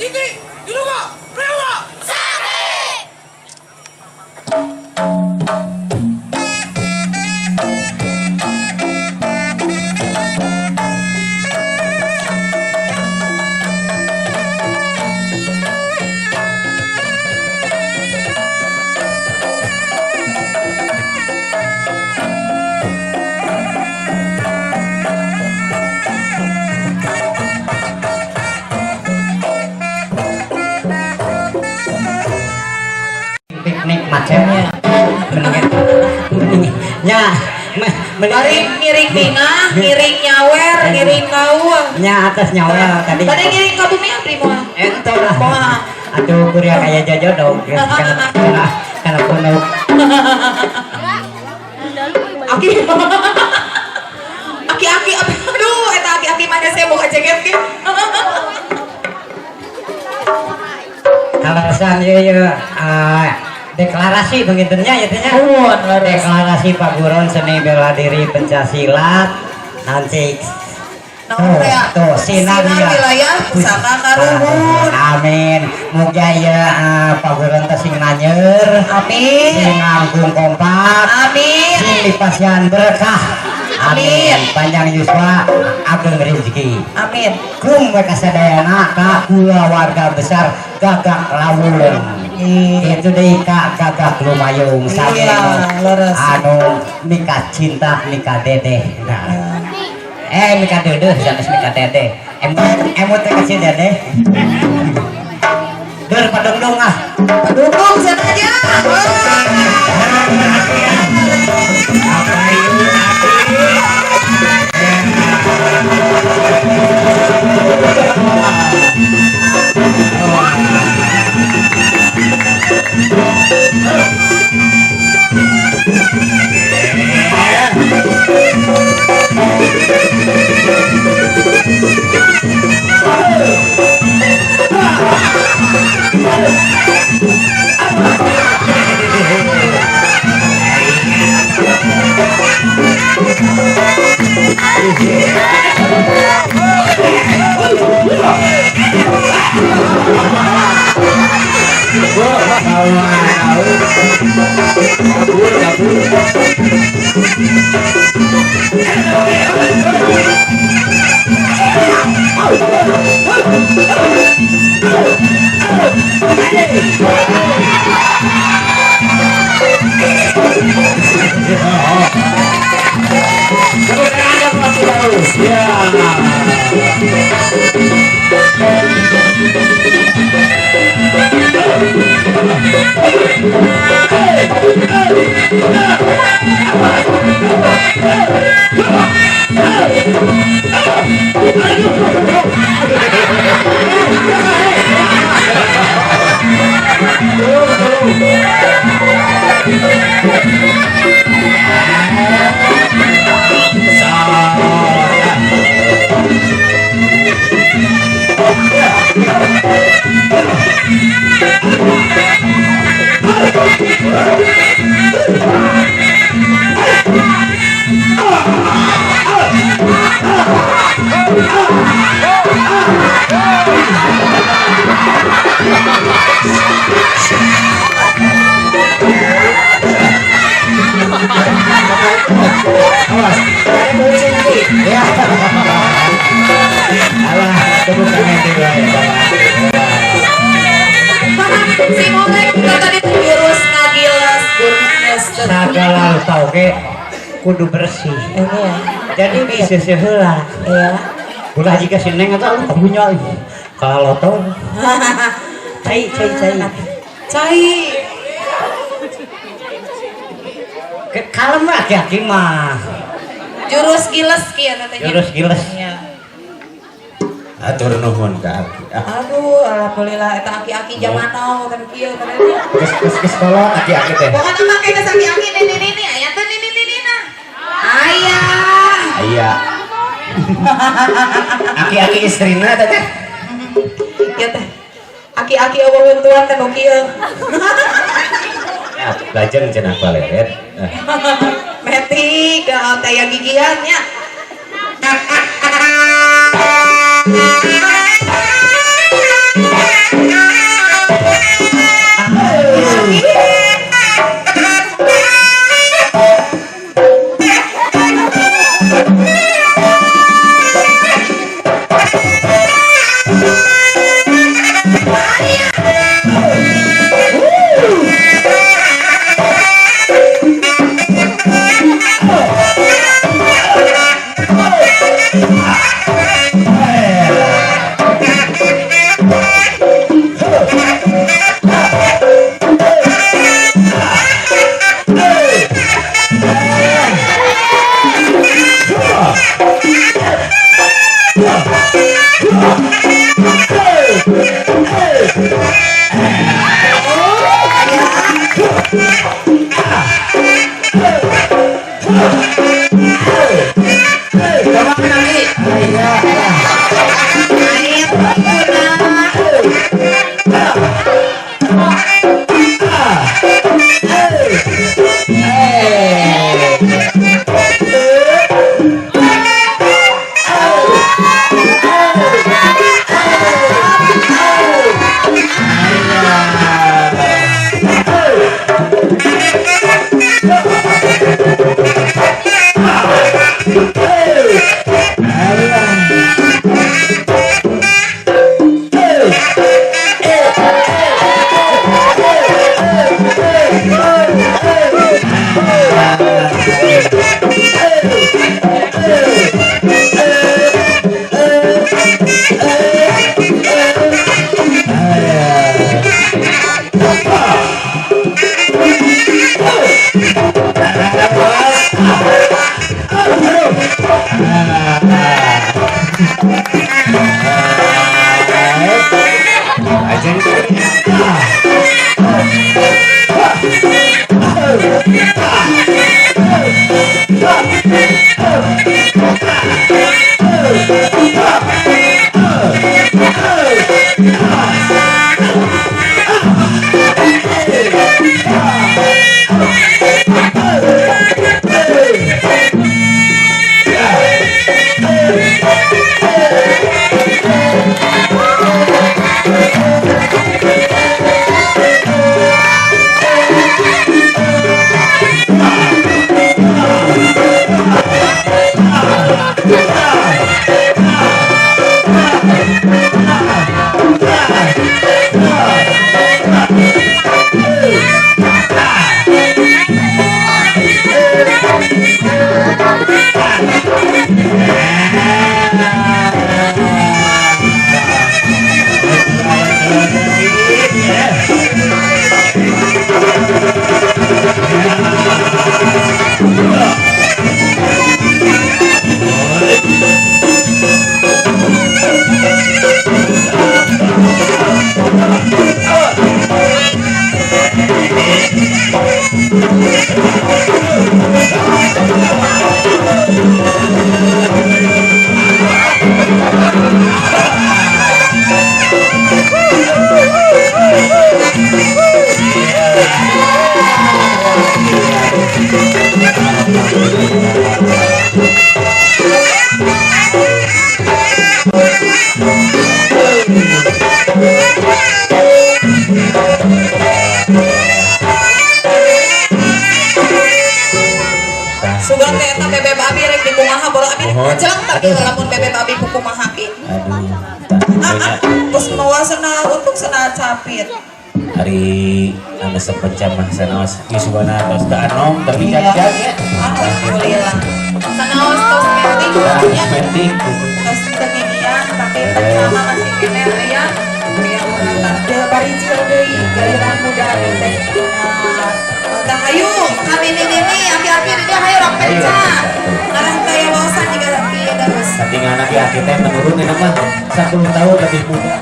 Titi, Diluga, Prewa, Sari! Piknik macamnya nya ngiring bingah, ngiring nyawer, ngiring kawang. nya atas nyawa tadi Tadi ngiring ka bumi abdi moal. ento lah aduh kuria kayak jojo dong karena penuh Aki aduh eta aki mana saya mau ceget ge. alasan deklarasi begitunya ya tanya deklarasi Pak Buron seni bela diri pencaksilat nanti tuh sinar wilayah pusaka Karuhun. amin muga ya Pak Buron sing nanyer Amin. sing nganggung kompak Amin. sing dipasihan berkah amin panjang yuswa ageng rezeki Amin. kum kasadayana ka kula warga besar gagak lawulung itu deh kak gagak lumayung Iya, leres. anu nikah cinta nikah dedeh nah. Nikah dede jangan nikah dede emot kasih dede der padong ah Dukung sana aja. Si mulai tadi virus nagilas burnes segala tauge kudu bersih ini ya. jadi bisa seheula Iya. ulah jika sineng atau punya kalau tau cai Cai. kalem lah aki mah Jurus giles kieu katanya. jurus giles Iya. atur nuhun ka Aki. Aduh, alhamdulillah eta aki-aki zaman now kan kieu kan. Kes kolot aki-aki teh. Pokoknya make geus aki-aki ini aya teh ini nah. Aya. Aya. Aki-aki istrina teh. Ya teh. Aki-aki aweuh tuan teh nu kieu. Ya, lajeng cenah baleret. Meti ke taya gigiannya. Sugan teh eta bebek abi rek di kumaha bola abi jeleng tapi lamun bebek abi ku kumaha pi. Terus mawasana untuk sana capit. Hari anu sepencam mah sanaos yusubana tos da anom tapi jajan ya. Alhamdulillah. Sanaos tos penting ya. Penting. Tos tenian tapi pertama masih kene aya aya urang teh bari cil deui galiran muda teh. Tah ayo kami ini aki-aki dia hayu rok penca. Ngarang kaya wawasan juga aki terus. Saking anak ya kita menurun ini mah 10 tahun lebih muda.